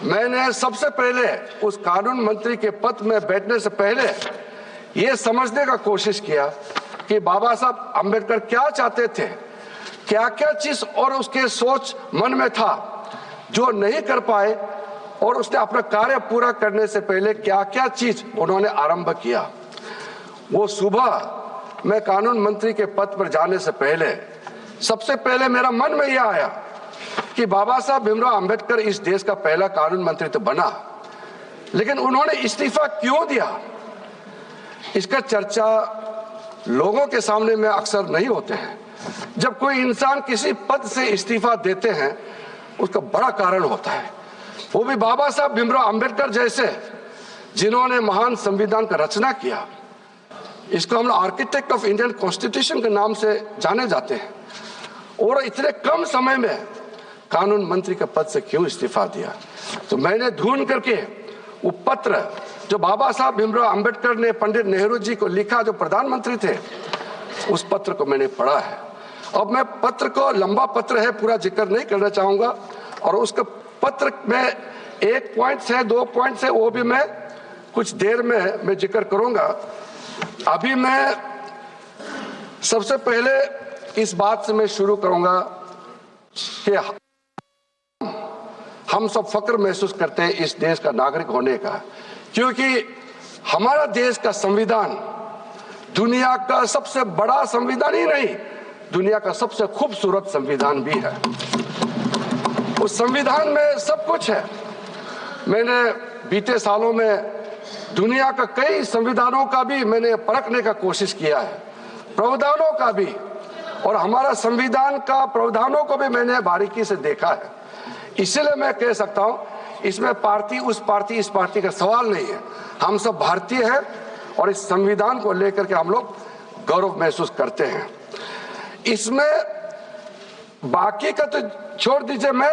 मैंने सबसे पहले उस कानून मंत्री के पद में बैठने से पहले ये समझने का कोशिश किया कि बाबा साहब अंबेडकर क्या चाहते थे, क्या क्या चीज और उसके सोच मन में था जो नहीं कर पाए, और उसने अपना कार्य पूरा करने से पहले क्या क्या चीज उन्होंने आरंभ किया। वो सुबह मैं कानून मंत्री के पद पर जाने से पहले सबसे पहले मेरा मन में यह आया कि बाबा साहब भीमराव अंबेडकर इस देश का पहला कानून मंत्री तो बना, लेकिन उन्होंने इस्तीफा क्यों दिया, इसका चर्चा लोगों के सामने में अक्सर नहीं होते हैं। जब कोई इंसान किसी पद से इस्तीफा देते हैं उसका बड़ा कारण होता है, वो भी बाबा साहब भीमराव अंबेडकर जैसे जिन्होंने महान संविधान का रचना किया। इसको हम आर्किटेक्ट ऑफ इंडियन कॉन्स्टिट्यूशन के नाम से जाने जाते हैं, और इतने कम समय में कानून मंत्री के पद से क्यों इस्तीफा दिया। तो मैंने ढूंढ करके वो पत्र जो बाबा साहब भीमराव अंबेडकर ने पंडित नेहरू जी को लिखा, जो प्रधानमंत्री थे, उस पत्र को मैंने पढ़ा है। अब मैं पत्र को, लंबा पत्र है, पूरा जिक्र नहीं करना चाहूंगा, और उसके पत्र में 1 पॉइंट है, 2 पॉइंट है, वो भी मैं कुछ देर में मैं जिक्र करूंगा। अभी मैं सबसे पहले इस बात से मैं शुरू करूंगा कि हम सब फक्र महसूस करते हैं इस देश का नागरिक होने का, क्योंकि हमारा देश का संविधान दुनिया का सबसे बड़ा संविधान ही नहीं, दुनिया का सबसे खूबसूरत संविधान भी है। उस संविधान में सब कुछ है। मैंने बीते सालों में दुनिया का कई संविधानों का भी मैंने परखने का कोशिश किया है, प्रावधानों का भी, और हमारा संविधान का प्रावधानों को भी मैंने बारीकी से देखा है। इसलिए मैं कह सकता हूं, इसमें पार्टी उस पार्टी इस पार्टी का सवाल नहीं है। हम सब भारतीय हैं और इस संविधान को लेकर के हम लोग गौरव महसूस करते हैं। इसमें बाकी का तो छोड़ दीजिए, मैं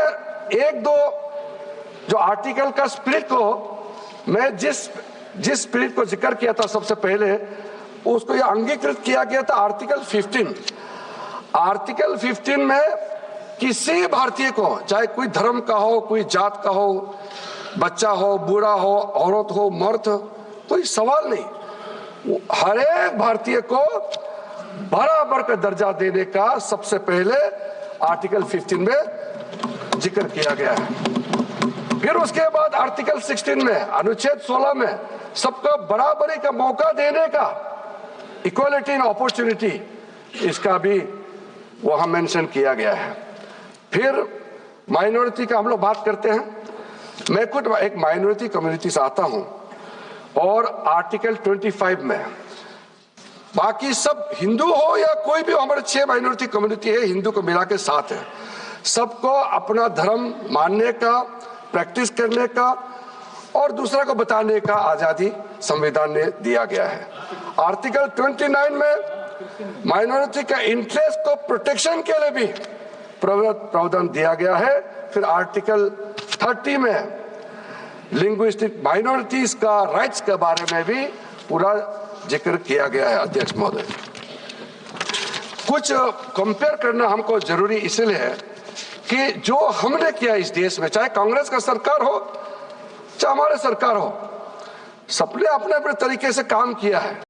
1-2 जो आर्टिकल का स्पिरिट को, मैं जिस स्पिरिट को जिक्र किया था सबसे पहले, उसको ये अंगीकृत किया गया था आर्टिकल 15। आर्टिकल 15 में किसी भारतीय को, चाहे कोई धर्म का हो, कोई जात का हो, बच्चा हो, बूढ़ा हो, औरत हो, मर्द हो, कोई सवाल नहीं, हर एक भारतीय को बराबर का दर्जा देने का सबसे पहले आर्टिकल 15 में जिक्र किया गया है। फिर उसके बाद आर्टिकल 16 में, अनुच्छेद 16 में सबको बराबरी का मौका देने का, इक्वालिटी इन अपॉर्चुनिटी, इसका भी वहां मेंशन किया गया है। फिर माइनॉरिटी का हम लोग बात करते हैं। मैं खुद एक माइनॉरिटी कम्युनिटी से आता हूं, और आर्टिकल 25 में बाकी सब हिंदू हो या कोई भी, हमारे 6 माइनॉरिटी कम्युनिटी है, हिंदू को मिला के 7 है, सबको अपना धर्म मानने का, प्रैक्टिस करने का और दूसरा को बताने का आजादी संविधान ने दिया गया है। आर्टिकल 29 में माइनॉरिटी का इंटरेस्ट को प्रोटेक्शन के लिए भी प्रावधान दिया गया है। फिर आर्टिकल 30 में लिंग्विस्टिक माइनॉरिटीज का राइट्स के बारे में भी पूरा जिक्र किया गया है। अध्यक्ष महोदय, कुछ कंपेयर करना हमको जरूरी इसलिए है कि जो हमने किया इस देश में, चाहे कांग्रेस का सरकार हो चाहे हमारे सरकार हो, सबने अपने अपने तरीके से काम किया है।